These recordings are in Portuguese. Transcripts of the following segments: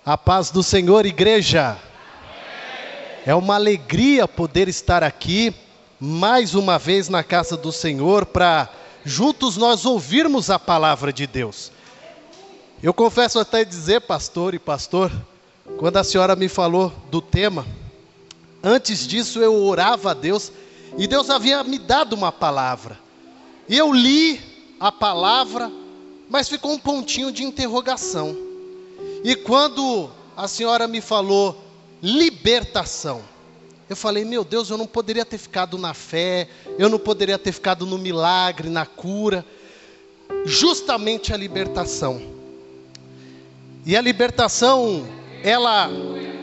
A paz do Senhor, igreja. É uma alegria poder estar aqui mais uma vez na casa do Senhor para juntos nós ouvirmos a palavra de Deus. Eu confesso até dizer, pastor, quando a senhora me falou do tema, antes disso eu orava a Deus e Deus havia me dado uma palavra. E eu li a palavra, mas ficou um pontinho de interrogação. E quando a senhora me falou libertação, eu falei, meu Deus, eu não poderia ter ficado na fé, eu não poderia ter ficado no milagre, na cura, justamente a libertação. E a libertação, ela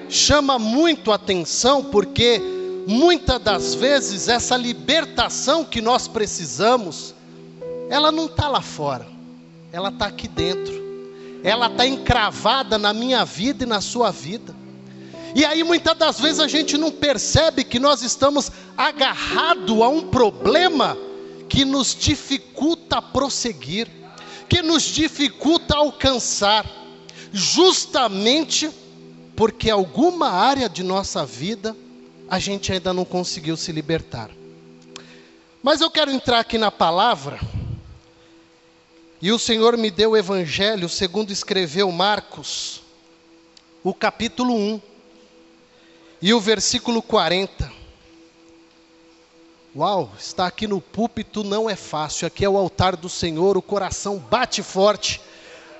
chama muito a atenção, porque muitas das vezes essa libertação que nós precisamos, ela não está lá fora, ela está aqui dentro. Ela está encravada na minha vida e na sua vida. E aí muitas das vezes a gente não percebe que nós estamos agarrados a um problema que nos dificulta prosseguir, que nos dificulta alcançar, justamente porque alguma área de nossa vida a gente ainda não conseguiu se libertar. Mas eu quero entrar aqui na palavra. E o Senhor me deu o Evangelho segundo escreveu Marcos, o capítulo 1, e o versículo 40. Uau, estar aqui no púlpito não é fácil, aqui é o altar do Senhor, o coração bate forte,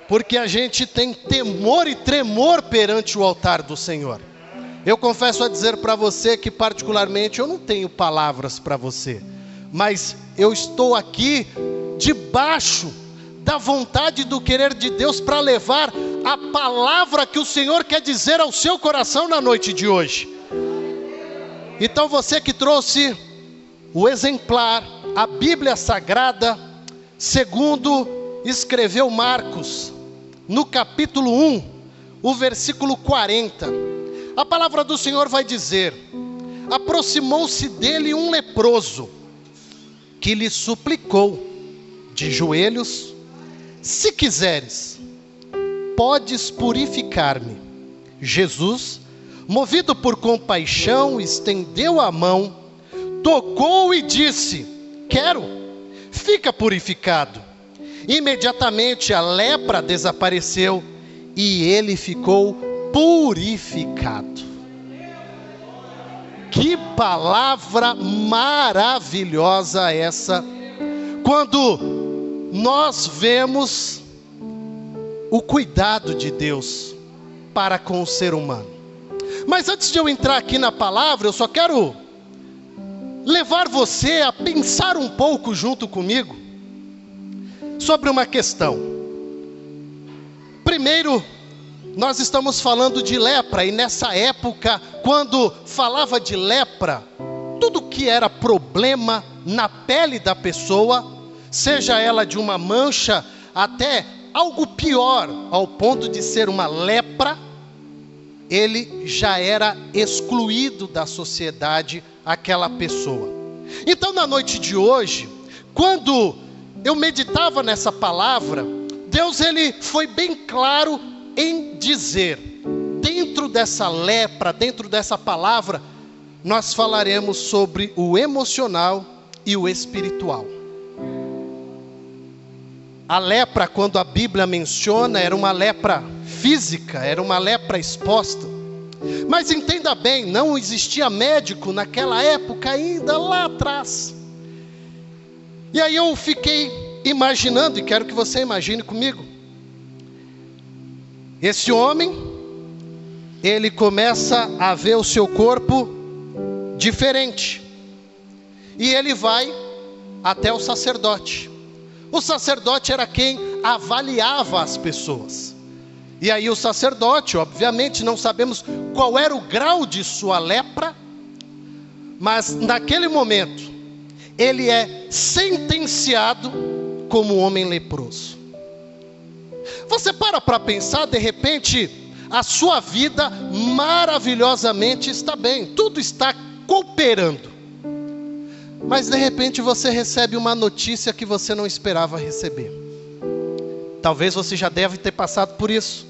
porque a gente tem temor e tremor perante o altar do Senhor. Eu confesso a dizer para você que particularmente eu não tenho palavras para você, mas eu estou aqui debaixo da vontade do querer de Deus para levar a palavra que o Senhor quer dizer ao seu coração na noite de hoje. Então você que trouxe o exemplar, a Bíblia Sagrada, segundo escreveu Marcos, no capítulo 1, o versículo 40, a palavra do Senhor vai dizer: aproximou-se dele um leproso, que lhe suplicou, de joelhos: se quiseres, podes purificar-me. Jesus, movido por compaixão, estendeu a mão, tocou e disse: quero, fica purificado. Imediatamente a lepra desapareceu e ele ficou purificado. Que palavra maravilhosa essa, quando nós vemos o cuidado de Deus para com o ser humano. Mas antes de eu entrar aqui na palavra, eu só quero levar você a pensar um pouco junto comigo sobre uma questão. Primeiro, nós estamos falando de lepra, e nessa época, quando falava de lepra, tudo que era problema na pele da pessoa, seja ela de uma mancha até algo pior, ao ponto de ser uma lepra, ele já era excluído da sociedade, aquela pessoa. Então na noite de hoje, quando eu meditava nessa palavra, Deus ele foi bem claro em dizer, dentro dessa lepra, dentro dessa palavra, nós falaremos sobre o emocional e o espiritual. A lepra, quando a Bíblia menciona, era uma lepra física, era uma lepra exposta. Mas entenda bem, não existia médico naquela época ainda, lá atrás. E aí eu fiquei imaginando, e quero que você imagine comigo. Esse homem, ele começa a ver o seu corpo diferente. E ele vai até o sacerdote. O sacerdote era quem avaliava as pessoas. E aí o sacerdote, obviamente, não sabemos qual era o grau de sua lepra, mas naquele momento, ele é sentenciado como homem leproso. Você para pensar, de repente, a sua vida maravilhosamente está bem, tudo está cooperando. Mas de repente você recebe uma notícia que você não esperava receber. Talvez você já deve ter passado por isso.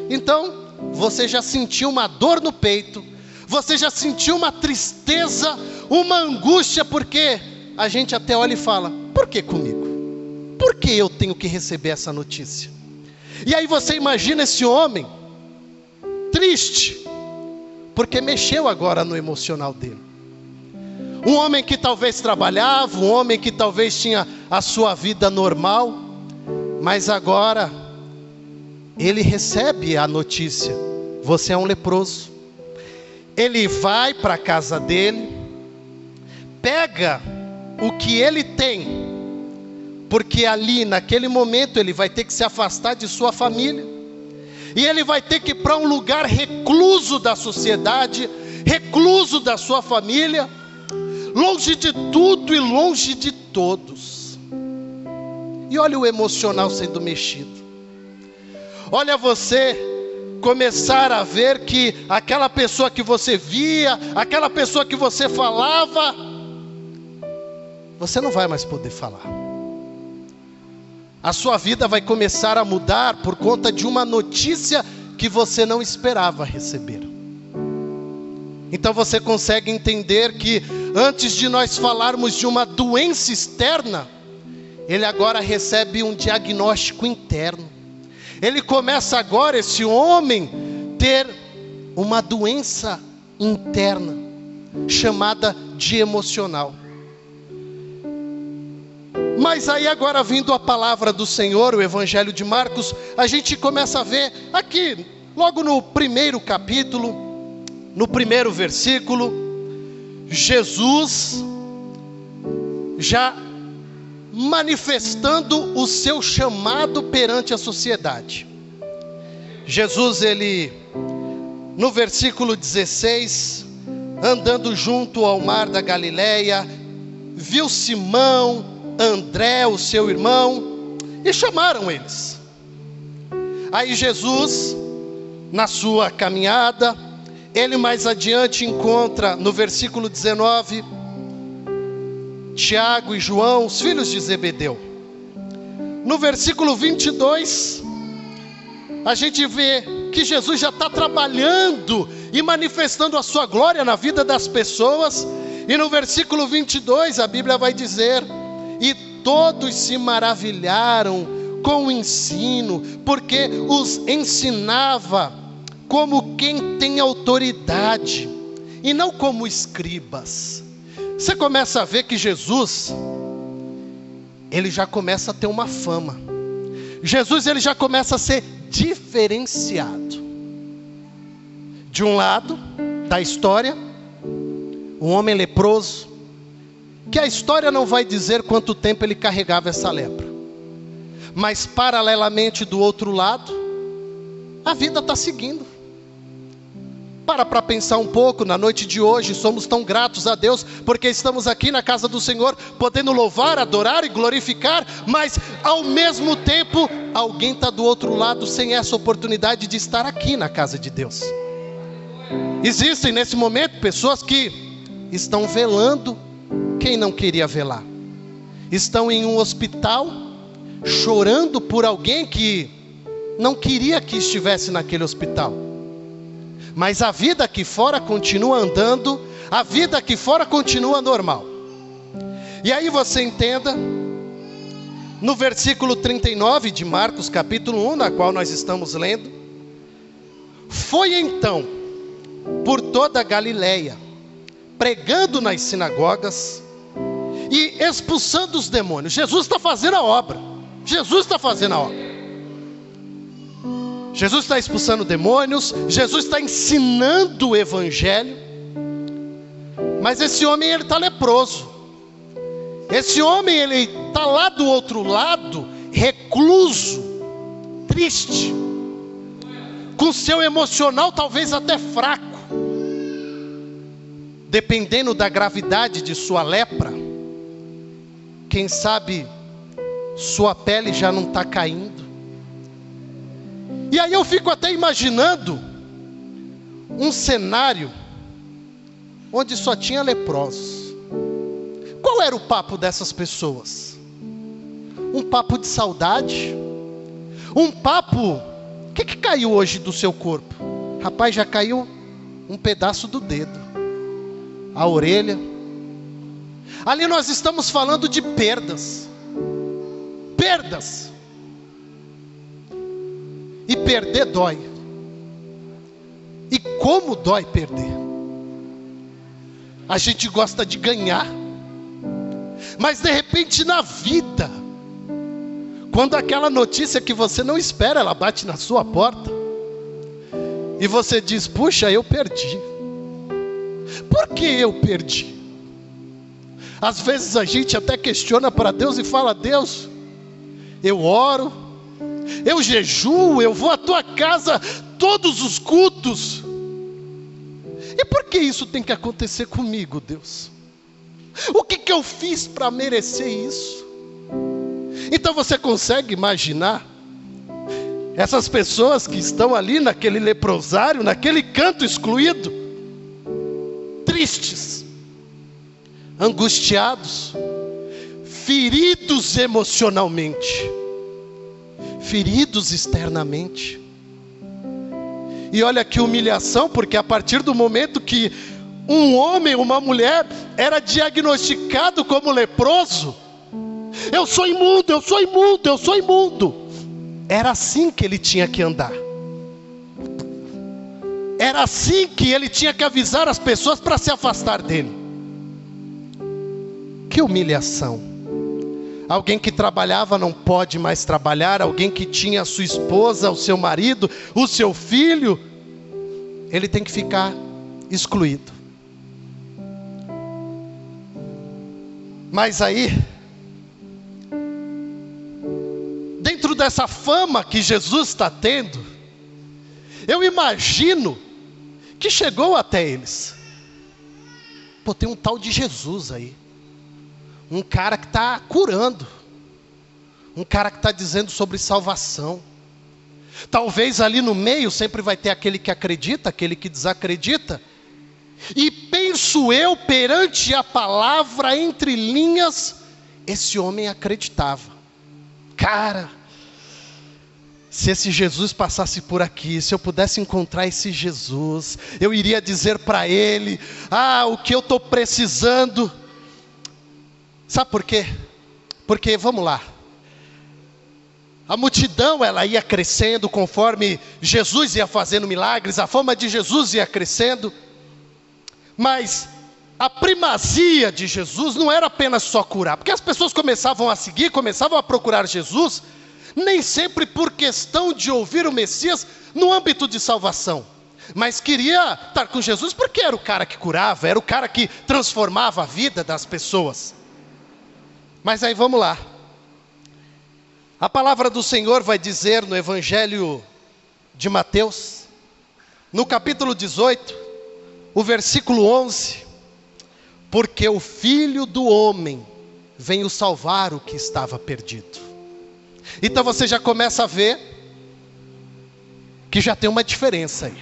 Então, você já sentiu uma dor no peito, você já sentiu uma tristeza, uma angústia, porque a gente até olha e fala: por que comigo? Por que eu tenho que receber essa notícia? E aí você imagina esse homem triste, porque mexeu agora no emocional dele. Um homem que talvez trabalhava, um homem que talvez tinha a sua vida normal, mas agora ele recebe a notícia: você é um leproso. Ele vai para a casa dele, pega o que ele tem, porque ali naquele momento ele vai ter que se afastar de sua família, e ele vai ter que ir para um lugar recluso da sociedade, recluso da sua família, longe de tudo e longe de todos. E olha o emocional sendo mexido. Olha você começar a ver que aquela pessoa que você via, aquela pessoa que você falava, você não vai mais poder falar. A sua vida vai começar a mudar por conta de uma notícia que você não esperava receber. Então você consegue entender que antes de nós falarmos de uma doença externa, ele agora recebe um diagnóstico interno. Ele começa agora, esse homem, ter uma doença interna, chamada de emocional. Mas aí agora, vindo a palavra do Senhor, o Evangelho de Marcos, a gente começa a ver aqui, logo no primeiro capítulo, no primeiro versículo, Jesus já manifestando o seu chamado perante a sociedade. Jesus, ele, no versículo 16, andando junto ao mar da Galileia, viu Simão, André, o seu irmão, e chamaram eles. Aí Jesus, na sua caminhada, ele mais adiante encontra, no versículo 19, Tiago e João, os filhos de Zebedeu. No versículo 22, a gente vê que Jesus já está trabalhando e manifestando a sua glória na vida das pessoas. E no versículo 22 a Bíblia vai dizer: e todos se maravilharam com o ensino, porque os ensinava como quem tem autoridade, e não como escribas. Você começa a ver que Jesus, ele já começa a ter uma fama. Jesus, ele já começa a ser diferenciado. De um lado da história, um homem leproso, que a história não vai dizer quanto tempo ele carregava essa lepra. Mas paralelamente do outro lado, a vida está seguindo. Para pensar um pouco, na noite de hoje, somos tão gratos a Deus, porque estamos aqui na casa do Senhor, podendo louvar, adorar e glorificar, mas ao mesmo tempo, alguém está do outro lado, sem essa oportunidade de estar aqui na casa de Deus. Existem nesse momento pessoas que estão velando quem não queria velar, estão em um hospital, chorando por alguém que não queria que estivesse naquele hospital. Mas a vida aqui fora continua andando, a vida aqui fora continua normal. E aí você entenda, no versículo 39 de Marcos capítulo 1, na qual nós estamos lendo: foi então por toda a Galileia, pregando nas sinagogas e expulsando os demônios. Jesus está fazendo a obra. Jesus está fazendo a obra. Jesus está expulsando demônios, Jesus está ensinando o Evangelho. Mas esse homem, ele está leproso. Esse homem, ele está lá do outro lado, recluso, triste, com seu emocional talvez até fraco. Dependendo da gravidade de sua lepra, quem sabe sua pele já não está caindo. E aí eu fico até imaginando um cenário onde só tinha leprosos. Qual era o papo dessas pessoas? Um papo de saudade? Um papo, o que caiu hoje do seu corpo? Rapaz, já caiu um pedaço do dedo, a orelha. Ali nós estamos falando de perdas. Perdas. E perder dói. E como dói perder? A gente gosta de ganhar. Mas de repente na vida, quando aquela notícia que você não espera, ela bate na sua porta, e você diz, puxa, eu perdi. Por que eu perdi? Às vezes a gente até questiona para Deus e fala, Deus, eu oro, eu jejuo, eu vou à tua casa todos os cultos. E por que isso tem que acontecer comigo, Deus? O que eu fiz para merecer isso? Então você consegue imaginar essas pessoas que estão ali naquele leprosário, naquele canto excluído, tristes, angustiados, feridos emocionalmente, feridos externamente. E olha que humilhação, porque a partir do momento que um homem, uma mulher era diagnosticado como leproso, eu sou imundo, eu sou imundo, eu sou imundo. Era assim que ele tinha que andar. Era assim que ele tinha que avisar as pessoas para se afastar dele. Que humilhação. Alguém que trabalhava não pode mais trabalhar. Alguém que tinha a sua esposa, o seu marido, o seu filho, ele tem que ficar excluído. Mas aí, dentro dessa fama que Jesus está tendo, eu imagino que chegou até eles. Pô, tem um tal de Jesus aí, um cara que está curando, um cara que está dizendo sobre salvação. Talvez ali no meio sempre vai ter aquele que acredita, aquele que desacredita. E penso eu, perante a palavra entre linhas, esse homem acreditava. Cara, se esse Jesus passasse por aqui, se eu pudesse encontrar esse Jesus, eu iria dizer para ele, o que eu estou precisando. Sabe por quê? Porque, vamos lá, a multidão ela ia crescendo conforme Jesus ia fazendo milagres, a fama de Jesus ia crescendo, mas a primazia de Jesus não era apenas só curar, porque as pessoas começavam a seguir, começavam a procurar Jesus, nem sempre por questão de ouvir o Messias no âmbito de salvação, mas queria estar com Jesus porque era o cara que curava, era o cara que transformava a vida das pessoas. Mas aí vamos lá, a palavra do Senhor vai dizer no Evangelho de Mateus, no capítulo 18, o versículo 11, porque o Filho do Homem veio salvar o que estava perdido. Então você já começa a ver que já tem uma diferença aí.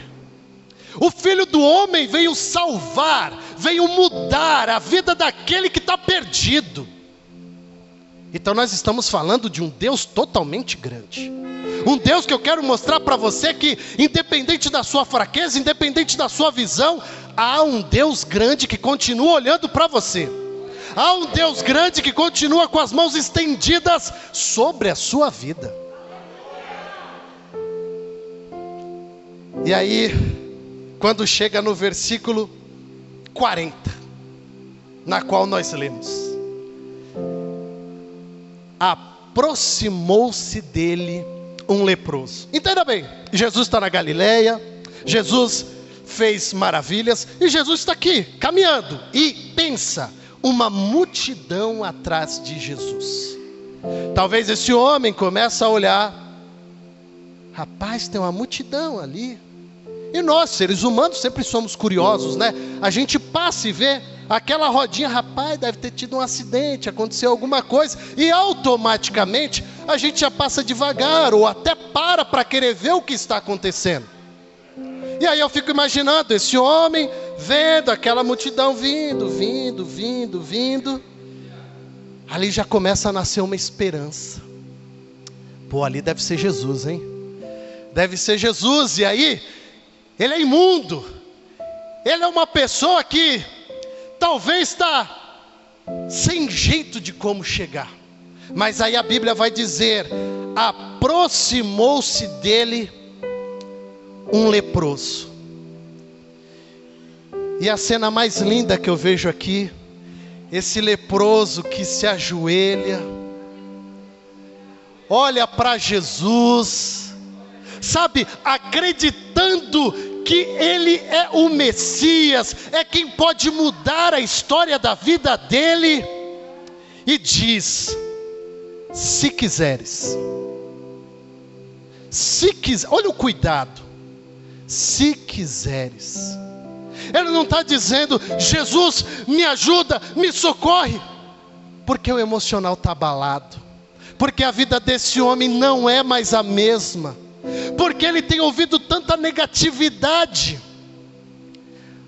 O Filho do Homem veio salvar, veio mudar a vida daquele que está perdido. Então nós estamos falando de um Deus totalmente grande. Um Deus que eu quero mostrar para você que, independente da sua fraqueza, independente da sua visão, há um Deus grande que continua olhando para você. Há um Deus grande que continua com as mãos estendidas sobre a sua vida. E aí, quando chega no versículo 40, na qual nós lemos: aproximou-se dele um leproso. Entenda bem, Jesus está na Galileia, Jesus fez maravilhas, e Jesus está aqui, caminhando, e pensa, uma multidão atrás de Jesus. Talvez esse homem comece a olhar, rapaz, tem uma multidão ali, e nós, seres humanos, sempre somos curiosos, né? A gente passa e vê aquela rodinha, rapaz, deve ter tido um acidente, aconteceu alguma coisa, e automaticamente a gente já passa devagar, ou até para querer ver o que está acontecendo. E aí eu fico imaginando esse homem vendo aquela multidão vindo. Ali já começa a nascer uma esperança. Pô, ali deve ser Jesus, hein? Deve ser Jesus. E aí ele é imundo, ele é uma pessoa que talvez está sem jeito de como chegar. Mas aí a Bíblia vai dizer: aproximou-se dele um leproso. E a cena mais linda que eu vejo aqui, esse leproso que se ajoelha, olha para Jesus, sabe, acreditando que ele é o Messias, é quem pode mudar a história da vida dele, e diz: se quiseres, olha o cuidado, se quiseres. Ele não está dizendo: Jesus, me ajuda, me socorre, porque o emocional está abalado, porque a vida desse homem não é mais a mesma, porque ele tem ouvido tanta negatividade.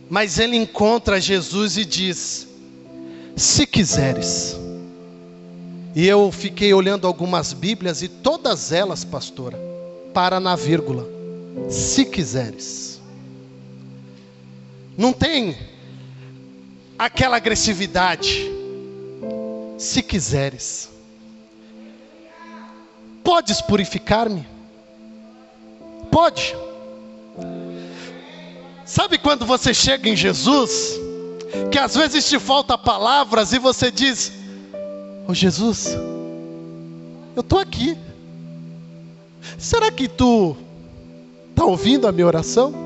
Mas ele encontra Jesus e diz: se quiseres. E eu fiquei olhando algumas Bíblias e todas elas, pastora, para na vírgula, se quiseres. Não tem aquela agressividade. Se quiseres. Podes purificar-me? Pode. Sabe quando você chega em Jesus, que às vezes te falta palavras e você diz: ô Jesus, eu estou aqui. Será que tu está ouvindo a minha oração?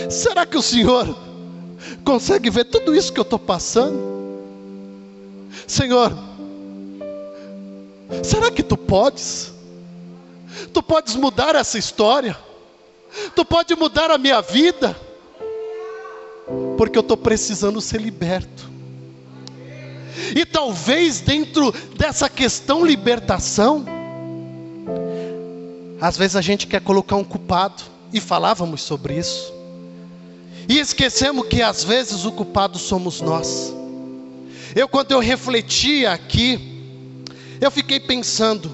Será que o Senhor consegue ver tudo isso que eu estou passando? Senhor, será que tu podes? Tu podes mudar essa história? Tu pode mudar a minha vida? Porque eu estou precisando ser liberto. E talvez dentro dessa questão libertação, às vezes a gente quer colocar um culpado, e falávamos sobre isso, e esquecemos que às vezes o culpado somos nós. Quando eu refletia aqui, eu fiquei pensando: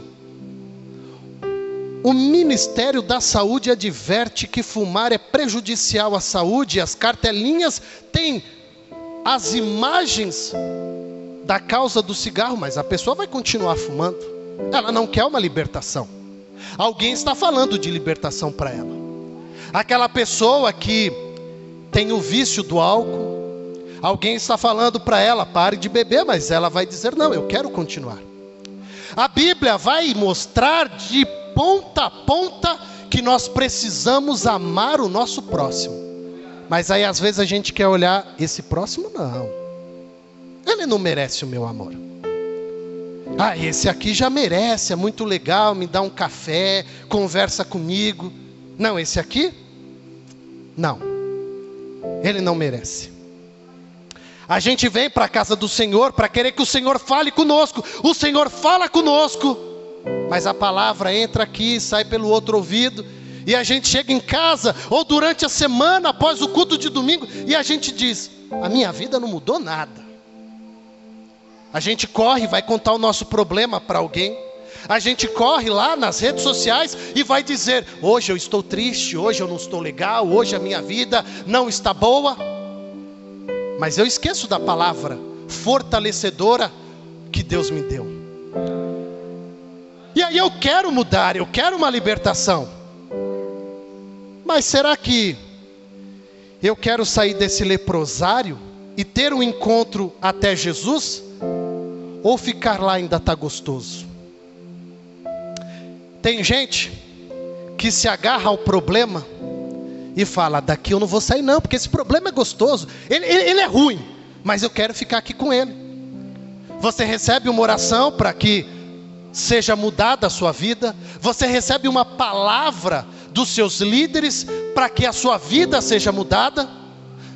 o Ministério da Saúde adverte que fumar é prejudicial à saúde, as cartelinhas têm as imagens da causa do cigarro, mas a pessoa vai continuar fumando. Ela não quer uma libertação. Alguém está falando de libertação para ela. Aquela pessoa que tem o vício do álcool, alguém está falando para ela: pare de beber, mas ela vai dizer: não, eu quero continuar. A Bíblia vai mostrar de ponta a ponta que nós precisamos amar o nosso próximo. Mas aí às vezes a gente quer olhar: esse próximo não, ele não merece o meu amor. Esse aqui já merece, é muito legal, me dá um café, conversa comigo. Não, esse aqui, não, ele não merece. A gente vem para a casa do Senhor para querer que o Senhor fale conosco. O Senhor fala conosco, mas a palavra entra aqui e sai pelo outro ouvido. E a gente chega em casa, ou durante a semana, após o culto de domingo, e a gente diz: a minha vida não mudou nada. A gente corre e vai contar o nosso problema para alguém. A gente corre lá nas redes sociais e vai dizer: hoje eu estou triste, hoje eu não estou legal, hoje a minha vida não está boa. Mas eu esqueço da palavra fortalecedora que Deus me deu. E aí eu quero mudar, eu quero uma libertação. Mas será que eu quero sair desse leprosário e ter um encontro até Jesus? Ou ficar lá ainda está gostoso? Tem gente que se agarra ao problema e fala: daqui eu não vou sair não, porque esse problema é gostoso, ele é ruim, mas eu quero ficar aqui com ele. Você recebe uma oração para que seja mudada a sua vida, você recebe uma palavra dos seus líderes para que a sua vida seja mudada,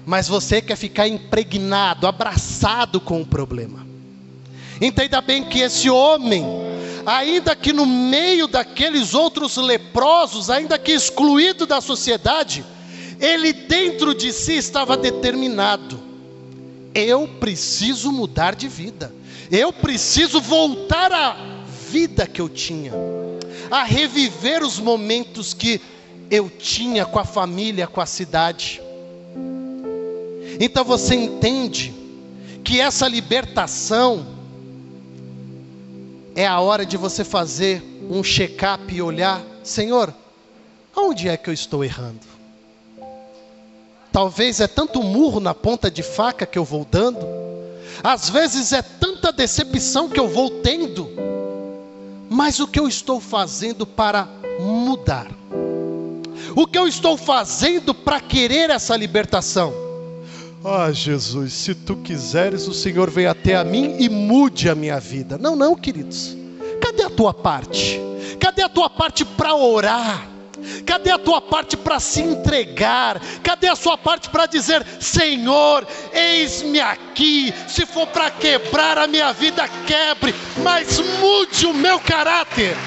mas você quer ficar impregnado, abraçado com o problema. Entenda bem que esse homem, ainda que no meio daqueles outros leprosos, ainda que excluído da sociedade, ele dentro de si estava determinado: eu preciso mudar de vida, eu preciso voltar à vida que eu tinha, a reviver os momentos que eu tinha com a família, com a cidade. Então você entende que essa libertação é a hora de você fazer um check-up e olhar: Senhor, onde é que eu estou errando? Talvez é tanto murro na ponta de faca que eu vou dando, às vezes é tanta decepção que eu vou tendo, mas o que eu estou fazendo para mudar? O que eu estou fazendo para querer essa libertação? Ah, Jesus, se tu quiseres, o Senhor vem até a mim e mude a minha vida. Não, não, queridos. Cadê a tua parte? Cadê a tua parte para orar? Cadê a tua parte para se entregar? Cadê a sua parte para dizer: Senhor, eis-me aqui. Se for para quebrar a minha vida, quebre, mas mude o meu caráter.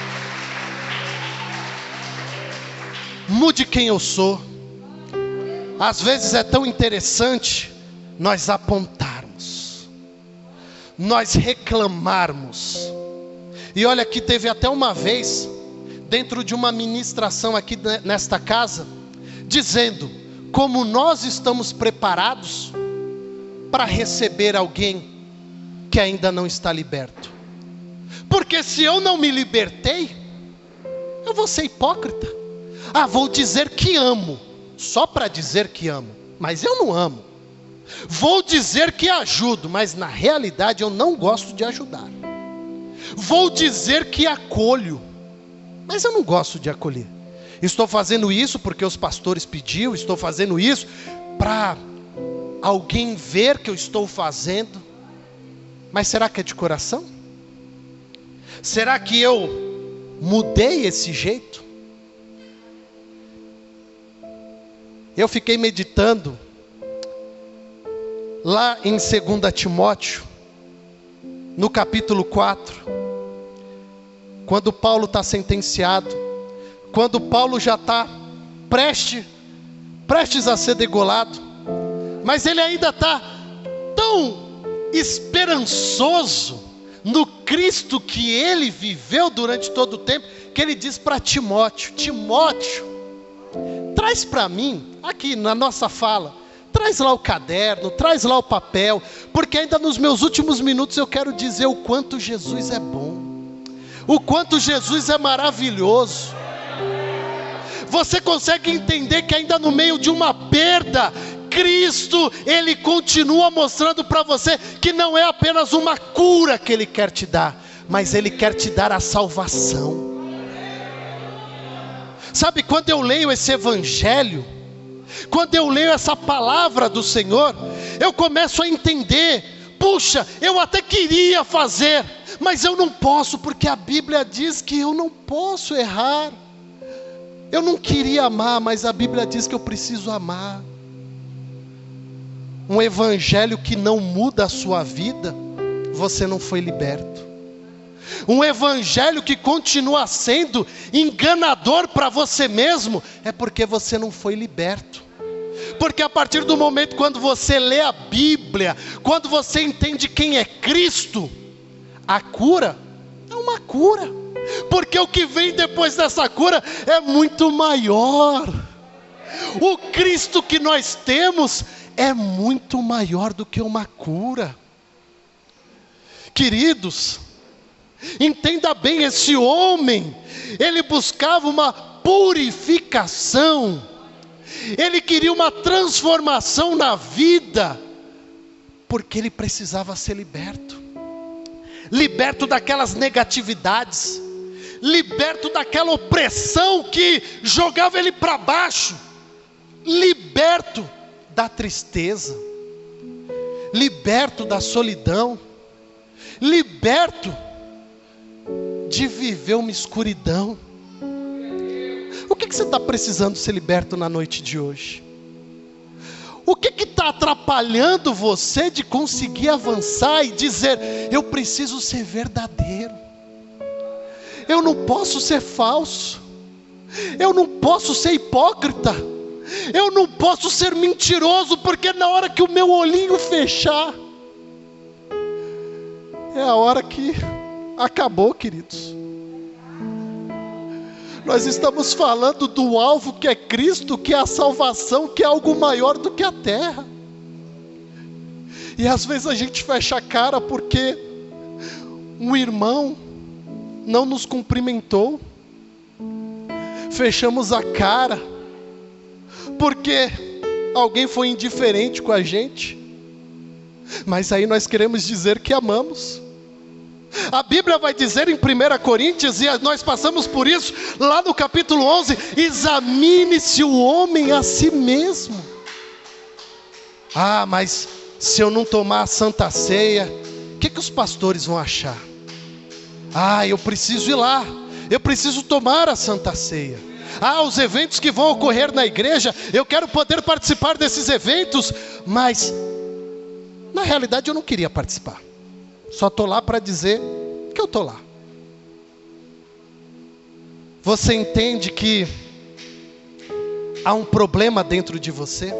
Mude quem eu sou. Às vezes é tão interessante nós apontarmos, nós reclamarmos. E olha que teve até uma vez, dentro de uma ministração aqui nesta casa, dizendo como nós estamos preparados para receber alguém que ainda não está liberto. Porque se eu não me libertei, eu vou ser hipócrita. Ah, vou dizer que amo, só para dizer que amo, mas eu não amo. Vou dizer que ajudo, mas na realidade eu não gosto de ajudar. Vou dizer que acolho, mas eu não gosto de acolher. Estou fazendo isso porque os pastores pediram, estou fazendo isso para alguém ver que eu estou fazendo. Mas será que é de coração? Será que eu mudei esse jeito? Eu fiquei meditando lá em 2 Timóteo, no capítulo 4, quando Paulo está sentenciado, quando Paulo já está prestes a ser degolado, mas ele ainda está tão esperançoso no Cristo que ele viveu durante todo o tempo, que ele diz para Timóteo: Timóteo, traz para mim, aqui na nossa fala, traz lá o caderno, traz lá o papel, porque ainda nos meus últimos minutos eu quero dizer o quanto Jesus é bom, o quanto Jesus é maravilhoso. Você consegue entender que ainda no meio de uma perda, Cristo, Ele continua mostrando para você que não é apenas uma cura que Ele quer te dar, mas Ele quer te dar a salvação. Sabe, quando eu leio esse evangelho, quando eu leio essa palavra do Senhor, eu começo a entender: puxa, eu até queria fazer, mas eu não posso, porque a Bíblia diz que eu não posso errar. Eu não queria amar, mas a Bíblia diz que eu preciso amar. Um evangelho que não muda a sua vida, você não foi liberto. Um evangelho que continua sendo enganador para você mesmo, é porque você não foi liberto. Porque a partir do momento quando você lê a Bíblia, quando você entende quem é Cristo, a cura é uma cura, porque o que vem depois dessa cura é muito maior. O Cristo que nós temos é muito maior do que uma cura. Queridos, entenda bem, esse homem, ele buscava uma purificação, ele queria uma transformação na vida, porque ele precisava ser liberto. Liberto daquelas negatividades, liberto daquela opressão que jogava ele para baixo, liberto da tristeza, liberto da solidão, liberto de viver uma escuridão. O que você está precisando ser liberto na noite de hoje? O que está atrapalhando você de conseguir avançar e dizer: eu preciso ser verdadeiro, eu não posso ser falso, eu não posso ser hipócrita, eu não posso ser mentiroso, porque na hora que o meu olhinho fechar, é a hora que acabou, queridos. Nós estamos falando do alvo que é Cristo, que é a salvação, que é algo maior do que a terra. E às vezes a gente fecha a cara porque um irmão não nos cumprimentou. Fechamos a cara porque alguém foi indiferente com a gente. Mas aí nós queremos dizer que amamos. A Bíblia vai dizer em 1 Coríntios, e nós passamos por isso lá no capítulo 11: examine-se o homem a si mesmo. Ah, mas se eu não tomar a Santa Ceia, o que os pastores vão achar? Ah, eu preciso ir lá, eu preciso tomar a Santa Ceia. Ah, os eventos que vão ocorrer na igreja, eu quero poder participar desses eventos, mas na realidade eu não queria participar. Só estou lá para dizer que eu estou lá. Você entende que há um problema dentro de você?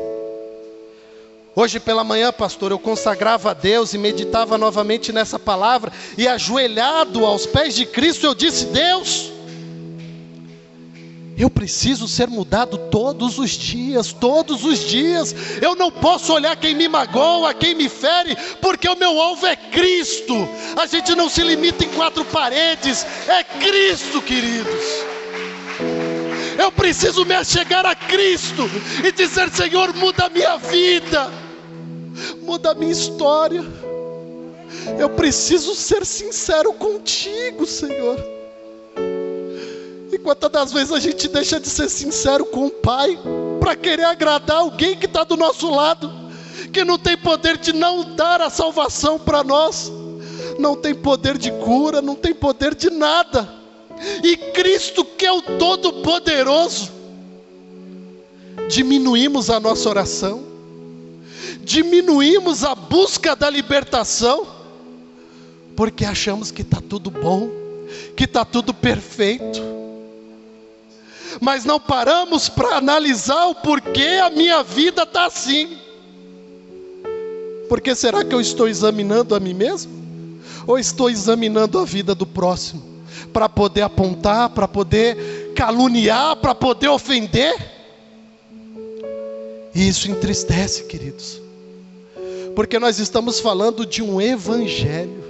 Hoje pela manhã, pastor, eu consagrava a Deus e meditava novamente nessa palavra, e ajoelhado aos pés de Cristo eu disse: Deus, eu preciso ser mudado todos os dias, todos os dias. Eu não posso olhar quem me magoa, quem me fere, porque o meu alvo é Cristo. A gente não se limita em 4 paredes, é Cristo, queridos. Eu preciso me achegar a Cristo e dizer: Senhor, muda a minha vida, muda a minha história. Eu preciso ser sincero contigo, Senhor. E quantas das vezes a gente deixa de ser sincero com o Pai para querer agradar alguém que está do nosso lado, que não tem poder de não dar a salvação para nós, não tem poder de cura, não tem poder de nada. E Cristo, que é o Todo-Poderoso, diminuímos a nossa oração, diminuímos a busca da libertação, porque achamos que está tudo bom, que está tudo perfeito. Mas não paramos para analisar o porquê a minha vida está assim. Porque será que eu estou examinando a mim mesmo? Ou estou examinando a vida do próximo? Para poder apontar, para poder caluniar, para poder ofender? E isso entristece, queridos. Porque nós estamos falando de um evangelho.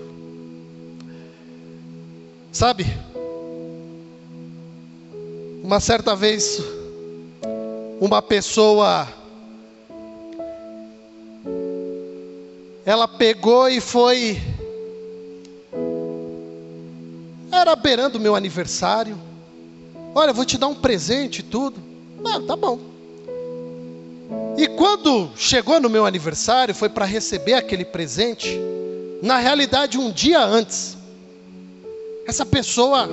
Sabe? Uma certa vez, uma pessoa, ela pegou e foi, era beirando o meu aniversário. Olha, vou te dar um presente e tudo. Ah, tá bom. E quando chegou no meu aniversário, foi para receber aquele presente. Na realidade, um dia antes, essa pessoa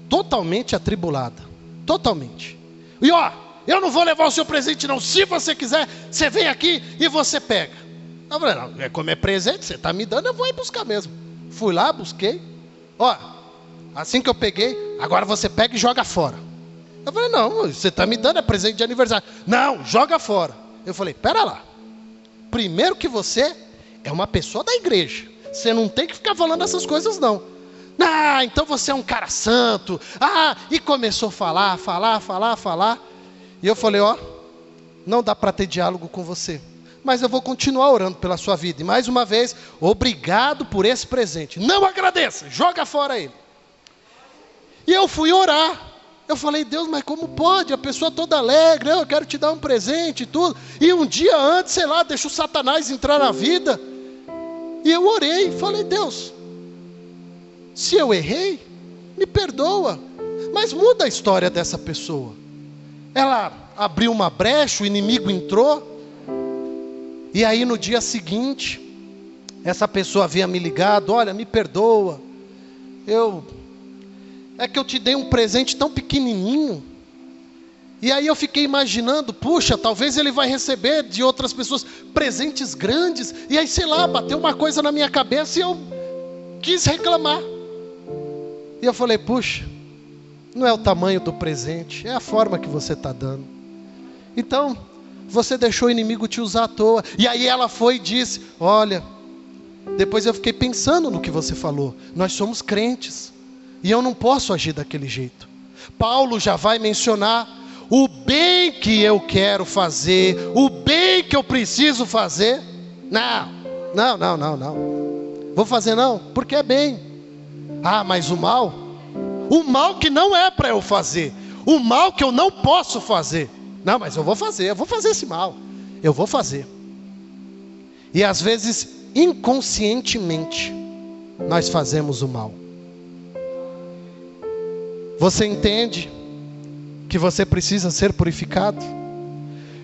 totalmente atribulada, totalmente. E ó, eu não vou levar o seu presente não. Se você quiser, você vem aqui e você pega. Eu falei: não, como é presente, você está me dando, eu vou ir buscar mesmo. Fui lá, busquei. Ó, assim que eu peguei, agora você pega e joga fora. Eu falei: não, você está me dando, é presente de aniversário. Não, joga fora. Eu falei: pera lá. Primeiro que você é uma pessoa da igreja. Você não tem que ficar falando essas coisas não. Ah, então você é um cara santo. Ah, e começou a falar. E eu falei: ó, não dá para ter diálogo com você, mas eu vou continuar orando pela sua vida. E mais uma vez, obrigado por esse presente. Não agradeça, joga fora ele. E eu fui orar. Eu falei: Deus, mas como pode? A pessoa toda alegre, eu quero te dar um presente e tudo. E um dia antes, sei lá, deixa o Satanás entrar na vida. E eu orei, falei: Deus, se eu errei, me perdoa, mas muda a história dessa pessoa. Ela abriu uma brecha, o inimigo entrou. E aí no dia seguinte, essa pessoa havia me ligado: olha, me perdoa, é que eu te dei um presente tão pequenininho. E aí eu fiquei imaginando: puxa, talvez ele vai receber de outras pessoas presentes grandes. E aí, sei lá, bateu uma coisa na minha cabeça e eu quis reclamar. E eu falei: puxa, não é o tamanho do presente, é a forma que você está dando. Então, você deixou o inimigo te usar à toa. E aí ela foi e disse: olha, depois eu fiquei pensando no que você falou. Nós somos crentes, e eu não posso agir daquele jeito. Paulo já vai mencionar o bem que eu quero fazer, o bem que eu preciso fazer. Não. Vou fazer não, porque é bem. Ah, mas o mal que não é para eu fazer, o mal que eu não posso fazer. Não, mas eu vou fazer esse mal, eu vou fazer. E às vezes, inconscientemente, nós fazemos o mal. Você entende que você precisa ser purificado?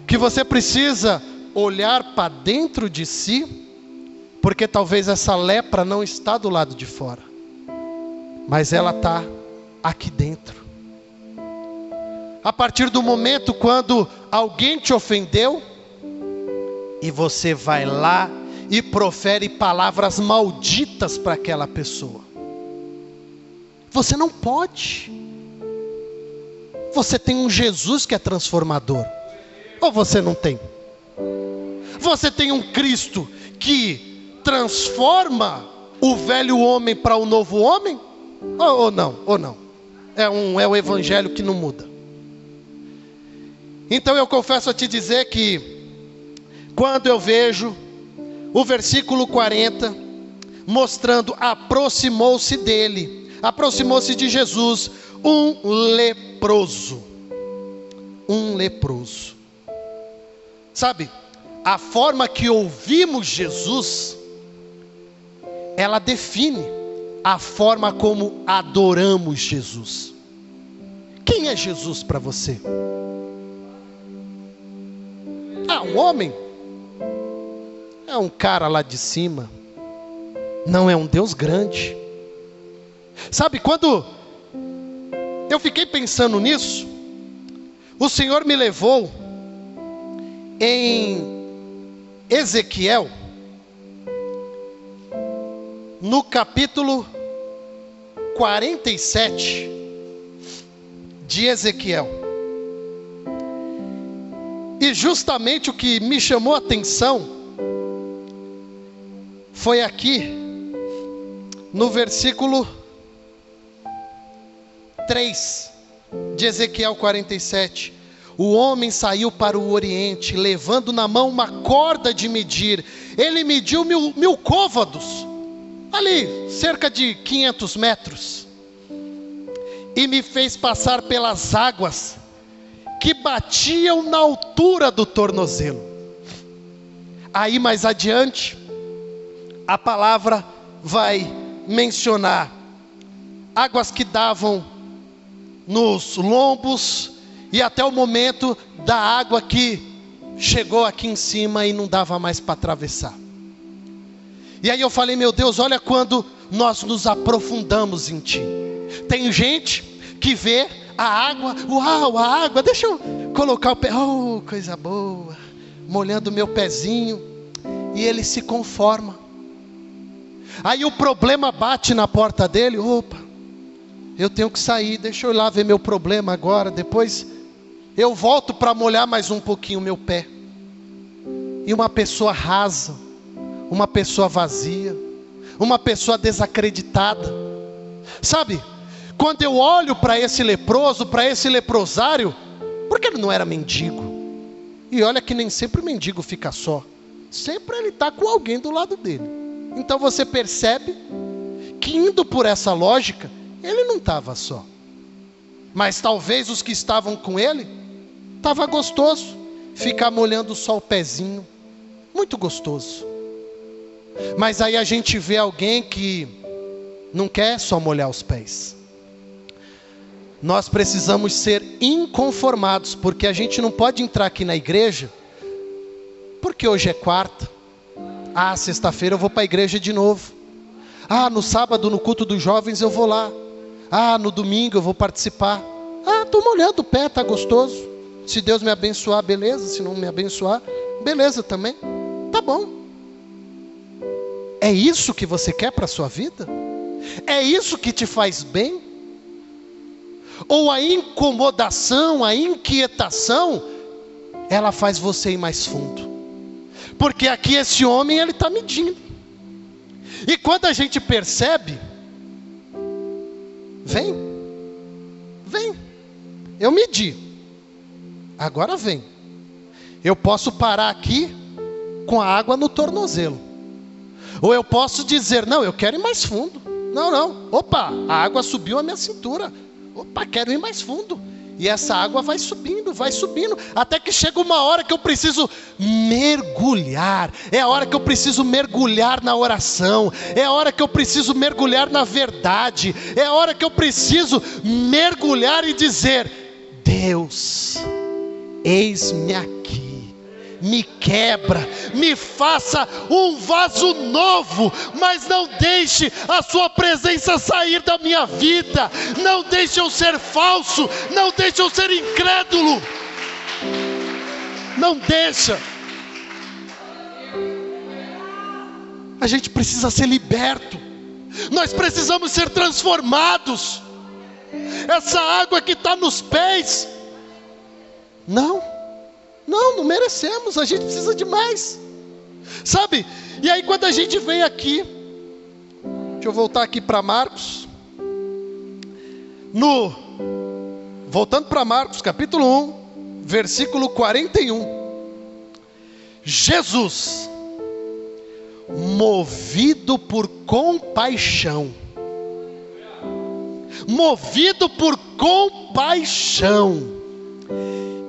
Que você precisa olhar para dentro de si? Porque talvez essa lepra não está do lado de fora, mas ela está aqui dentro. A partir do momento quando alguém te ofendeu, e você vai lá e profere palavras malditas para aquela pessoa, você não pode. Você tem um Jesus que é transformador, ou você não tem? Você tem um Cristo que transforma o velho homem para o novo homem? Ou não? É o evangelho que não muda. Então eu confesso a te dizer que quando eu vejo o versículo 40 mostrando, aproximou-se de Jesus um leproso. Sabe, a forma que ouvimos Jesus, ela define a forma como adoramos Jesus. Quem é Jesus para você? Um homem? É um cara lá de cima? Não, é um Deus grande. Sabe, quando eu fiquei pensando nisso, o Senhor me levou em Ezequiel, no capítulo 47 de Ezequiel. E justamente o que me chamou a atenção foi aqui, no versículo 3 de Ezequiel 47. O homem saiu para o oriente, levando na mão uma corda de medir. Ele mediu 1000 côvados, ali cerca de 500 metros, e me fez passar pelas águas que batiam na altura do tornozelo. Aí mais adiante, a palavra vai mencionar águas que davam nos lombos, e até o momento da água que chegou aqui em cima e não dava mais para atravessar. E aí eu falei, meu Deus, olha quando nós nos aprofundamos em Ti. Tem gente que vê a água, uau, a água, deixa eu colocar o pé, oh, coisa boa, molhando o meu pezinho, e ele se conforma. Aí o problema bate na porta dele, opa, eu tenho que sair, deixa eu ir lá ver meu problema agora, depois eu volto para molhar mais um pouquinho o meu pé. E uma pessoa rasa, uma pessoa vazia, uma pessoa desacreditada, sabe? Quando eu olho para esse leproso, para esse leprosário, porque ele não era mendigo. E olha que nem sempre o mendigo fica só, sempre ele está com alguém do lado dele. Então você percebe que, indo por essa lógica, ele não estava só. Mas talvez os que estavam com ele, estava gostoso ficar molhando só o pezinho, muito gostoso. Mas aí a gente vê alguém que não quer só molhar os pés. Nós precisamos ser inconformados, porque a gente não pode entrar aqui na igreja, porque hoje é quarta. Sexta-feira eu vou para a igreja de novo. No sábado no culto dos jovens eu vou lá. No domingo eu vou participar. Estou molhando o pé, está gostoso. Se Deus me abençoar, beleza. Se não me abençoar, beleza também. Tá bom. É isso que você quer para a sua vida? É isso que te faz bem? Ou a incomodação, a inquietação, ela faz você ir mais fundo? Porque aqui esse homem, ele está medindo. E quando a gente percebe, vem. eu medi. Agora vem. Eu posso parar aqui com a água no tornozelo. Ou eu posso dizer, não, eu quero ir mais fundo. Não. Opa, a água subiu a minha cintura. Opa, quero ir mais fundo. E essa água vai subindo, até que chega uma hora que eu preciso mergulhar. É a hora que eu preciso mergulhar na oração. É a hora que eu preciso mergulhar na verdade. É a hora que eu preciso mergulhar e dizer, Deus, eis-me aqui. Me quebra, me faça um vaso novo, mas não deixe a sua presença sair da minha vida. Não deixe eu ser falso, não deixe eu ser incrédulo. Não deixa. A gente precisa ser liberto. Nós precisamos ser transformados. Essa água que está nos pés, não merecemos, a gente precisa de mais, sabe? E aí quando a gente vem aqui, deixa eu voltar aqui para Marcos, voltando para Marcos capítulo 1, versículo 41, Jesus, movido por compaixão,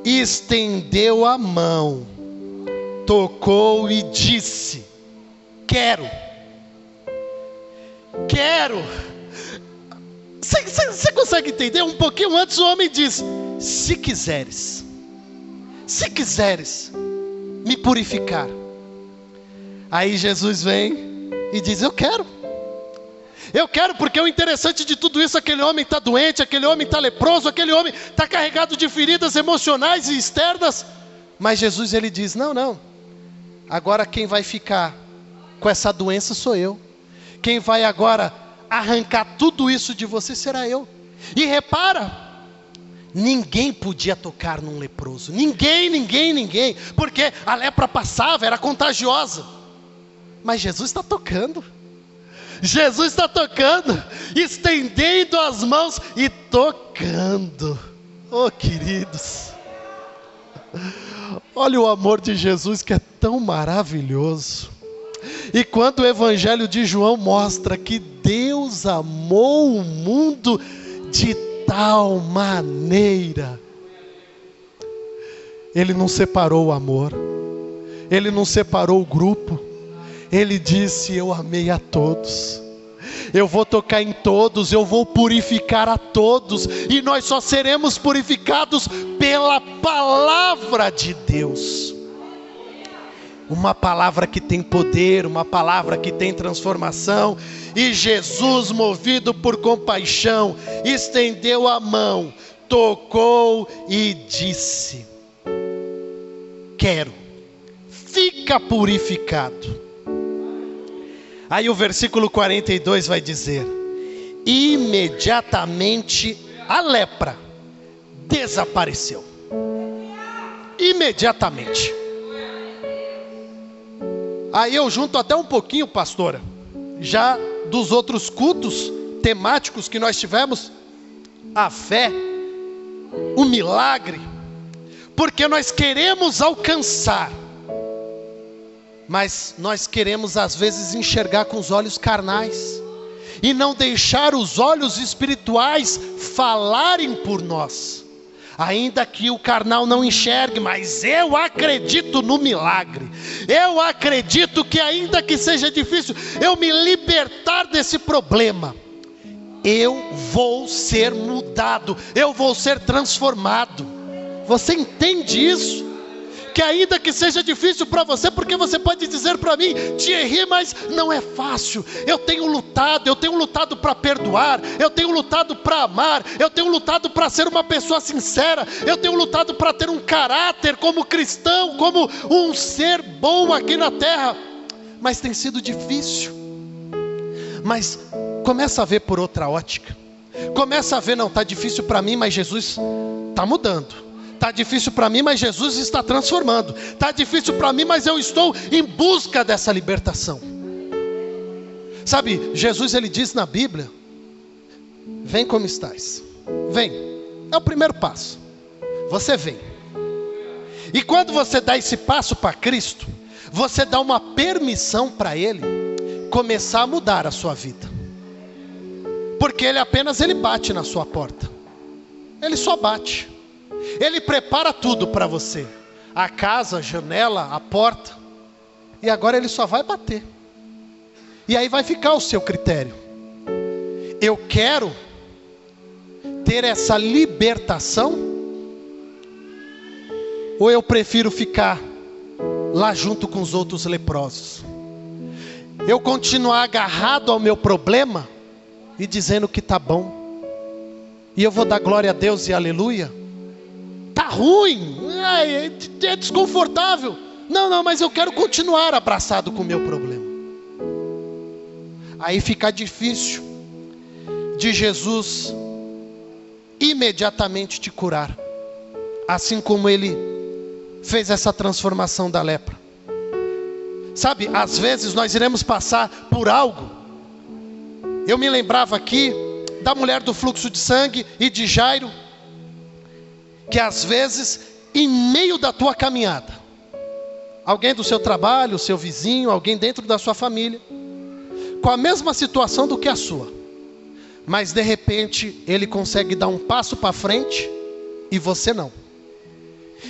estendeu a mão, tocou e disse, quero. Você consegue entender? Um pouquinho antes o homem diz, se quiseres me purificar. Aí Jesus vem e diz, eu quero porque o interessante de tudo isso, aquele homem está doente, aquele homem está leproso, aquele homem está carregado de feridas emocionais e externas, mas Jesus ele diz, não, agora quem vai ficar com essa doença sou eu, quem vai agora arrancar tudo isso de você será eu. E repara, ninguém podia tocar num leproso, ninguém, porque a lepra passava, era contagiosa, mas Jesus está tocando, estendendo as mãos e tocando. Oh, queridos, olha o amor de Jesus que é tão maravilhoso. E quando o Evangelho de João mostra que Deus amou o mundo de tal maneira, Ele não separou o amor, Ele não separou o grupo, Ele disse, eu amei a todos, eu vou tocar em todos, eu vou purificar a todos, e nós só seremos purificados pela palavra de Deus. Uma palavra que tem poder, uma palavra que tem transformação. E Jesus, movido por compaixão, estendeu a mão, tocou e disse, quero, fica purificado. Aí o versículo 42 vai dizer, imediatamente a lepra desapareceu. Imediatamente. Aí eu junto até um pouquinho, pastora, já dos outros cultos temáticos que nós tivemos, a fé, o milagre, porque nós queremos alcançar, mas nós queremos às vezes enxergar com os olhos carnais, e não deixar os olhos espirituais falarem por nós. Ainda que o carnal não enxergue, mas eu acredito no milagre. Eu acredito que ainda que seja difícil eu me libertar desse problema, eu vou ser mudado, eu vou ser transformado. Você entende isso? Que ainda que seja difícil para você, porque você pode dizer para mim, Thierry, mas não é fácil, eu tenho lutado para perdoar, eu tenho lutado para amar, eu tenho lutado para ser uma pessoa sincera, eu tenho lutado para ter um caráter como cristão, como um ser bom aqui na terra, mas tem sido difícil. Mas começa a ver por outra ótica, começa a ver, não, está difícil para mim, mas Jesus está mudando. Está difícil para mim, mas Jesus está transformando. Está difícil para mim, mas eu estou em busca dessa libertação. Sabe, Jesus ele diz na Bíblia, vem como estás. Vem, é o primeiro passo. você vem. E quando você dá esse passo para Cristo, você dá uma permissão para Ele começar a mudar a sua vida. Porque Ele bate na sua porta. Ele só bate. Ele prepara tudo para você. A casa, a janela, a porta. E agora Ele só vai bater. E aí vai ficar o seu critério. Eu quero ter essa libertação, ou eu prefiro ficar lá junto com os outros leprosos? Eu continuar agarrado ao meu problema e dizendo que tá bom, e eu vou dar glória a Deus e aleluia? Tá ruim, é desconfortável. Não, mas eu quero continuar abraçado com o meu problema. Aí fica difícil de Jesus imediatamente te curar, assim como Ele fez essa transformação da lepra. Sabe, às vezes nós iremos passar por algo. Eu me lembrava aqui da mulher do fluxo de sangue e de Jairo, que às vezes, em meio da tua caminhada, alguém do seu trabalho, seu vizinho, alguém dentro da sua família, com a mesma situação do que a sua, mas de repente ele consegue dar um passo para frente e você não.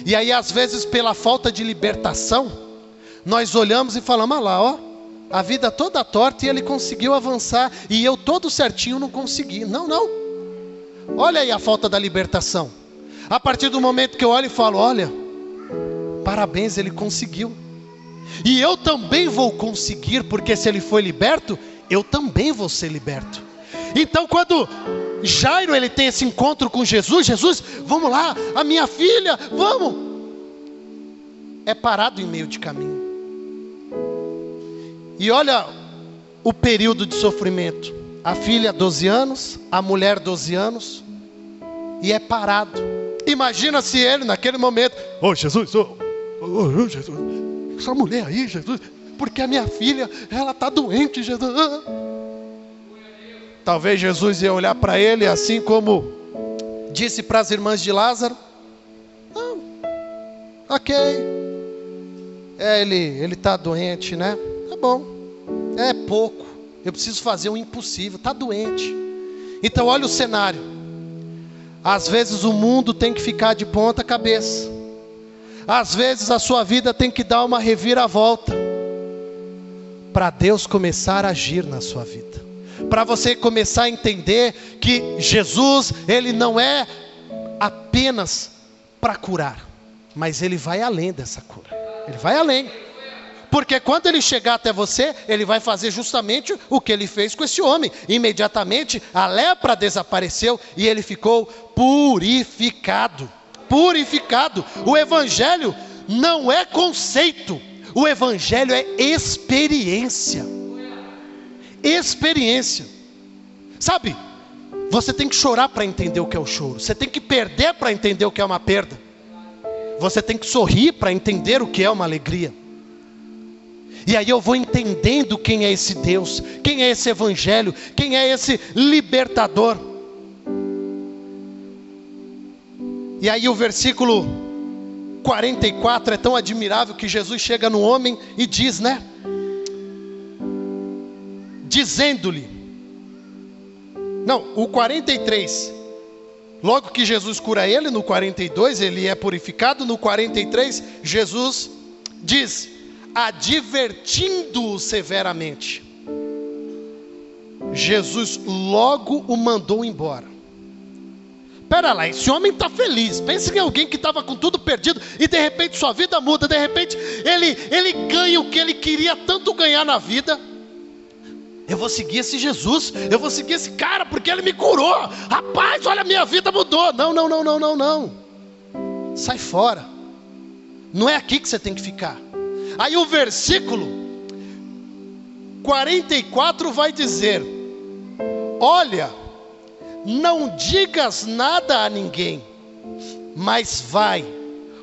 E aí às vezes, pela falta de libertação, nós olhamos e falamos: olha lá, ó, a vida toda torta e ele conseguiu avançar, e eu todo certinho não consegui. Não, olha aí a falta da libertação. A partir do momento que eu olho e falo: olha, parabéns, ele conseguiu, e eu também vou conseguir, porque se ele foi liberto, eu também vou ser liberto. Então quando Jairo ele tem esse encontro com Jesus, vamos lá, a minha filha, vamos, é parado em meio de caminho. E olha o período de sofrimento. A filha 12 anos, a mulher 12 anos, e é parado. Imagina se ele naquele momento: Jesus, Jesus, essa mulher aí, Jesus, porque a minha filha, ela está doente, Jesus. Talvez Jesus ia olhar para ele assim como disse para as irmãs de Lázaro: ok, ele está doente, né? Tá bom, é pouco, eu preciso fazer o impossível, está doente. Então olha o cenário. Às vezes o mundo tem que ficar de ponta cabeça. Às vezes a sua vida tem que dar uma reviravolta, para Deus começar a agir na sua vida. Para você começar a entender que Jesus, Ele não é apenas para curar, mas Ele vai além dessa cura. Ele vai além. Porque quando Ele chegar até você, Ele vai fazer justamente o que Ele fez com esse homem. Imediatamente a lepra desapareceu e ele ficou purificado. Purificado. O Evangelho não é conceito. O Evangelho é experiência. Experiência. Sabe, você tem que chorar para entender o que é o choro. Você tem que perder para entender o que é uma perda. Você tem que sorrir para entender o que é uma alegria. E aí eu vou entendendo quem é esse Deus, quem é esse Evangelho, quem é esse libertador. E aí o versículo 44 é tão admirável, que Jesus chega no homem e diz, né? Dizendo-lhe, não, o 43, logo que Jesus cura ele, no 42 ele é purificado, no 43 Jesus diz, advertindo-o severamente, Jesus logo o mandou embora. Pera lá, esse homem está feliz. Pensa em alguém que estava com tudo perdido e de repente sua vida muda. De repente ele ganha o que ele queria tanto ganhar na vida. Eu vou seguir esse Jesus, eu vou seguir esse cara porque ele me curou. Rapaz, olha, minha vida mudou. Não. Sai fora. Não é aqui que você tem que ficar. Aí o versículo 44 vai dizer, olha, não digas nada a ninguém, mas vai,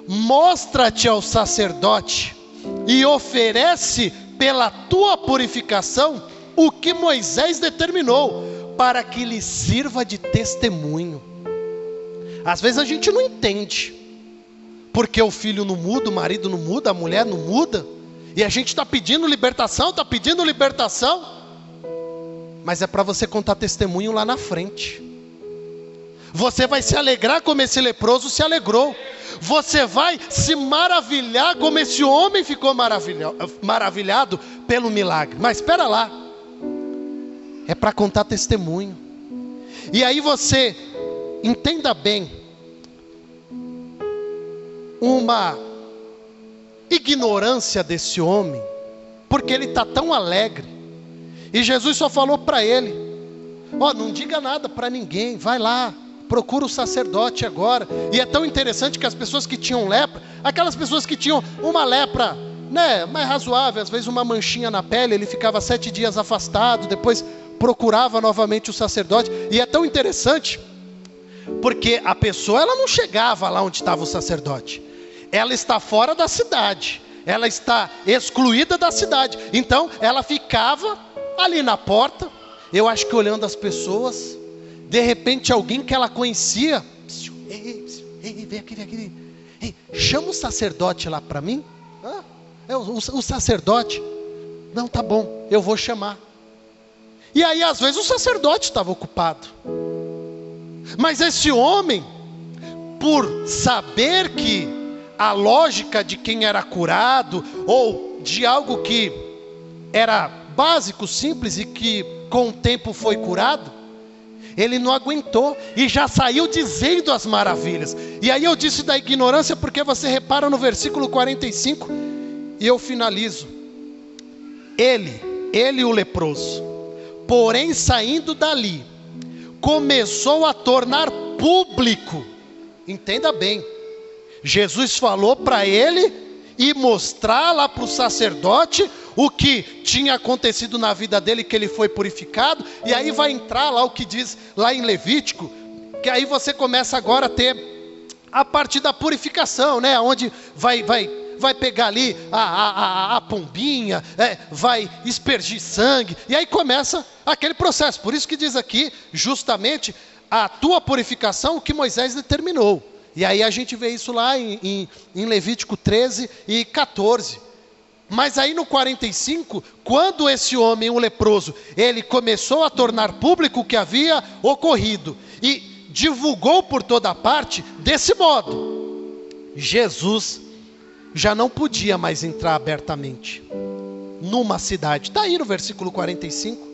mostra-te ao sacerdote e oferece pela tua purificação o que Moisés determinou, para que lhe sirva de testemunho. Às vezes a gente não entende porque o filho não muda, o marido não muda, a mulher não muda, e a gente está pedindo libertação, mas é para você contar testemunho lá na frente. Você vai se alegrar como esse leproso se alegrou. Você vai se maravilhar como esse homem ficou maravilhado pelo milagre. Mas espera lá, é para contar testemunho. E aí você entenda bem, uma ignorância desse homem, porque ele está tão alegre, e Jesus só falou para ele: ó, não diga nada para ninguém, vai lá, procura o sacerdote agora. E é tão interessante que as pessoas que tinham lepra, aquelas pessoas que tinham uma lepra, né, mais razoável, às vezes uma manchinha na pele, ele ficava 7 dias afastado, depois procurava novamente o sacerdote. E é tão interessante, porque a pessoa, ela não chegava lá onde estava o sacerdote, ela está fora da cidade, ela está excluída da cidade, então ela ficava ali na porta, eu acho que olhando as pessoas. De repente alguém que ela conhecia, ei, vem aqui, ei, chama o sacerdote lá para mim. O sacerdote, não, tá bom, eu vou chamar. E aí às vezes o sacerdote estava ocupado, mas esse homem, por saber que a lógica de quem era curado, ou de algo que era básico, simples, e que com o tempo foi curado, ele não aguentou e já saiu dizendo as maravilhas. E aí eu disse da ignorância, porque você repara no versículo 45, e eu finalizo. Ele o leproso, porém saindo dali, começou a tornar público. Entenda bem, Jesus falou para ele e mostrar lá para o sacerdote o que tinha acontecido na vida dele, que ele foi purificado. E aí vai entrar lá o que diz lá em Levítico, que aí você começa agora a ter a parte da purificação, né? Onde vai pegar ali a pombinha, vai aspergir sangue, e aí começa aquele processo. Por isso que diz aqui, justamente, a tua purificação, o que Moisés determinou. E aí a gente vê isso lá em Levítico 13 e 14. Mas aí no 45, quando esse homem, o leproso, ele começou a tornar público o que havia ocorrido, e divulgou por toda parte, desse modo, Jesus já não podia mais entrar abertamente numa cidade. Está aí no versículo 45.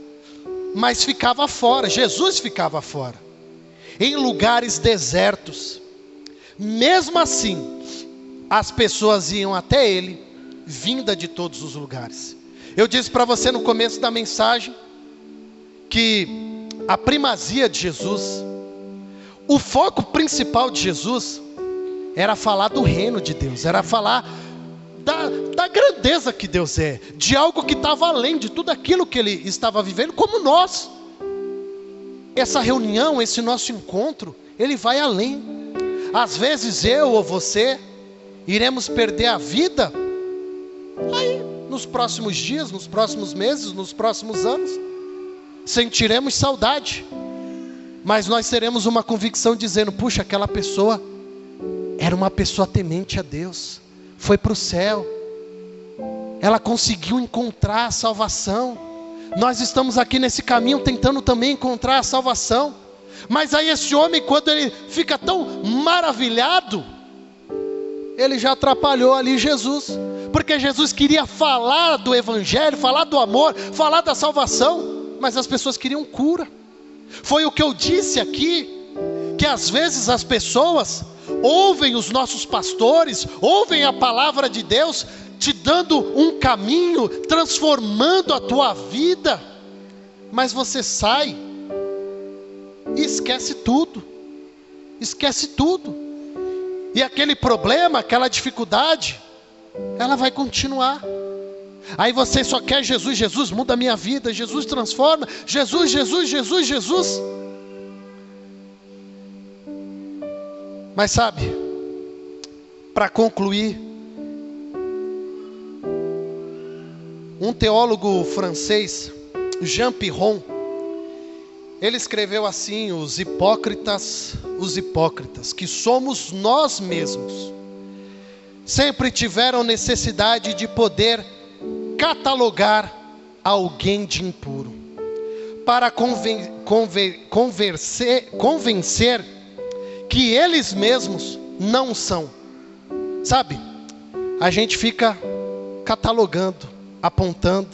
Mas ficava fora, Jesus ficava fora, em lugares desertos. Mesmo assim, as pessoas iam até ele, vinda de todos os lugares. Eu disse para você no começo da mensagem, que a primazia de Jesus, o foco principal de Jesus, era falar do reino de Deus, era falar da grandeza que Deus é, de algo que estava além de tudo aquilo que ele estava vivendo, como nós. Essa reunião, esse nosso encontro, ele vai além. Às vezes eu ou você iremos perder a vida aí nos próximos dias, nos próximos meses, nos próximos anos. Sentiremos saudade, mas nós teremos uma convicção dizendo: puxa, aquela pessoa era uma pessoa temente a Deus, foi para o céu, ela conseguiu encontrar a salvação. Nós estamos aqui nesse caminho tentando também encontrar a salvação. Mas aí esse homem, quando ele fica tão maravilhado, ele já atrapalhou ali Jesus, porque Jesus queria falar do evangelho, falar do amor, falar da salvação, mas as pessoas queriam cura. Foi o que eu disse aqui, que às vezes as pessoas ouvem os nossos pastores, ouvem a palavra de Deus, te dando um caminho, transformando a tua vida, mas você sai e esquece tudo, e aquele problema, aquela dificuldade, ela vai continuar. Aí você só quer Jesus, Jesus muda a minha vida, Jesus transforma, Jesus, Jesus, Jesus, Jesus. Mas sabe, para concluir, um teólogo francês, Jean Piron, ele escreveu assim: os hipócritas, que somos nós mesmos, sempre tiveram necessidade de poder catalogar alguém de impuro, para convencer que eles mesmos não são. Sabe, a gente fica catalogando, apontando.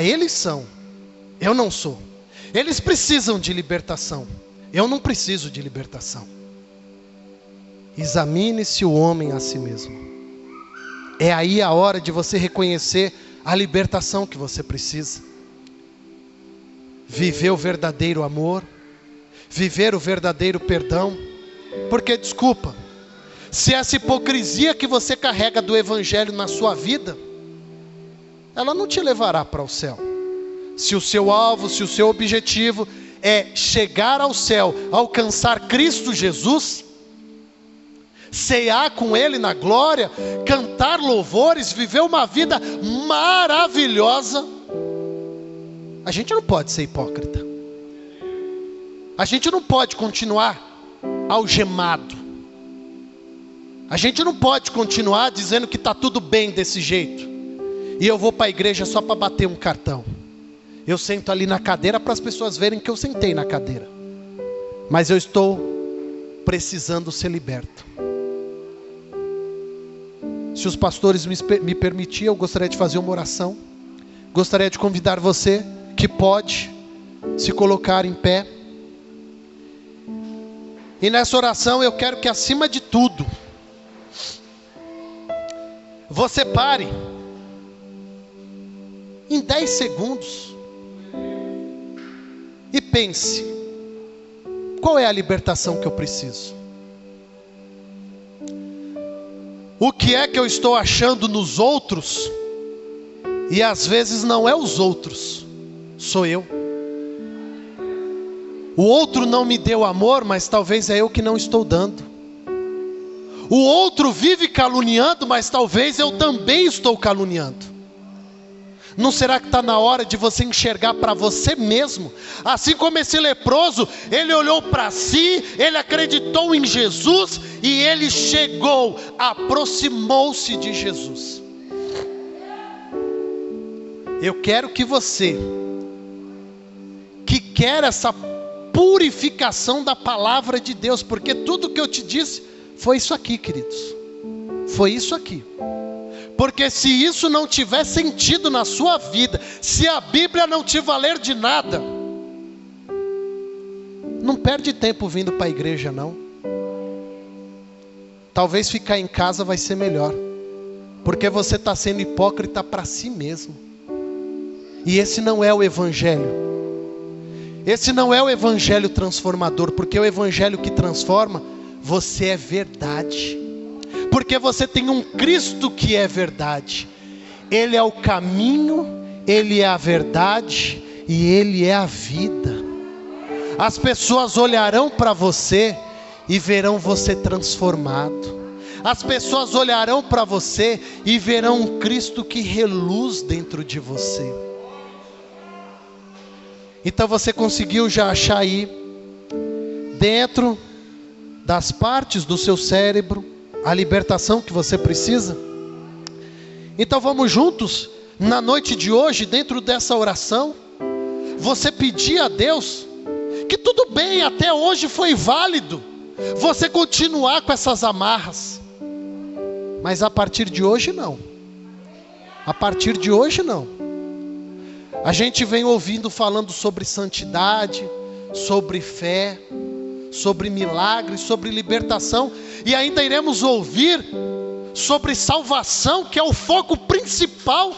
Eles são, eu não sou. Eles precisam de libertação, eu não preciso de libertação. Examine-se o homem a si mesmo. É aí a hora de você reconhecer a libertação que você precisa. Viver o verdadeiro amor, viver o verdadeiro perdão. Porque, desculpa, se essa hipocrisia que você carrega do evangelho na sua vida, ela não te levará para o céu. Se o seu alvo, se o seu objetivo é chegar ao céu, alcançar Cristo Jesus, cear com Ele na glória, cantar louvores, viver uma vida maravilhosa, a gente não pode ser hipócrita. A gente não pode continuar algemado. A gente não pode continuar dizendo que está tudo bem desse jeito. E eu vou para a igreja só para bater um cartão. Eu sento ali na cadeira para as pessoas verem que eu sentei na cadeira. Mas eu estou precisando ser liberto. Se os pastores me permitirem, eu gostaria de fazer uma oração. Gostaria de convidar você que pode se colocar em pé. E nessa oração eu quero que, acima de tudo, você pare em 10 segundos e pense: qual é a libertação que eu preciso? O que é que eu estou achando nos outros? E às vezes não é os outros, sou eu. O outro não me deu amor, mas talvez é eu que não estou dando. O outro vive caluniando, mas talvez eu também estou caluniando. Não será que está na hora de você enxergar para você mesmo? Assim como esse leproso, ele olhou para si, ele acreditou em Jesus e ele chegou, aproximou-se de Jesus. Eu quero que você, que quer essa purificação da palavra de Deus, porque tudo que eu te disse foi isso aqui, queridos. Foi isso aqui. Porque se isso não tiver sentido na sua vida, se a Bíblia não te valer de nada, não perde tempo vindo para a igreja não. Talvez ficar em casa vai ser melhor, porque você está sendo hipócrita para si mesmo. E esse não é o evangelho. Esse não é o evangelho transformador, porque o evangelho que transforma, você é verdade. Porque você tem um Cristo que é verdade. Ele é o caminho, Ele é a verdade e Ele é a vida. As pessoas olharão para você e verão você transformado. As pessoas olharão para você e verão um Cristo que reluz dentro de você. Então você conseguiu já achar aí, dentro das partes do seu cérebro, a libertação que você precisa? Então vamos juntos, na noite de hoje, dentro dessa oração, você pedir a Deus, que tudo bem, até hoje foi válido, você continuar com essas amarras, mas a partir de hoje não. A partir de hoje não. A gente vem ouvindo falando sobre santidade, sobre fé, sobre milagres, sobre libertação, e ainda iremos ouvir sobre salvação, que é o foco principal.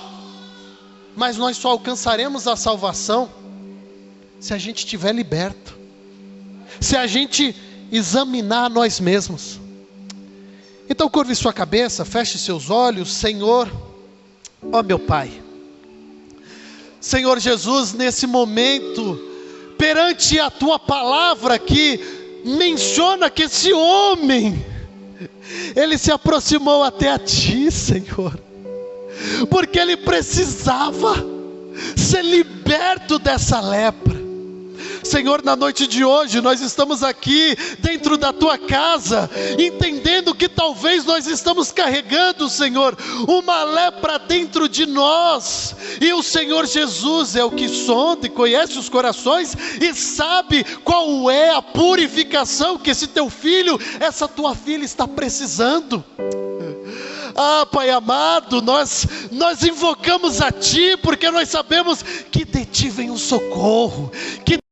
Mas nós só alcançaremos a salvação se a gente estiver liberto, se a gente examinar nós mesmos. Então curve sua cabeça, feche seus olhos. Senhor, ó meu Pai, Senhor Jesus, nesse momento, perante a Tua palavra que menciona que esse homem, ele se aproximou até a Ti, Senhor, porque ele precisava ser liberto dessa lepra. Senhor, na noite de hoje, nós estamos aqui dentro da Tua casa, entendendo que que talvez nós estamos carregando, Senhor, uma lepra dentro de nós, e o Senhor Jesus é o que sonda e conhece os corações, e sabe qual é a purificação que esse teu filho, essa tua filha está precisando. Ah, Pai amado, nós invocamos a Ti, porque nós sabemos que de Ti vem o socorro, que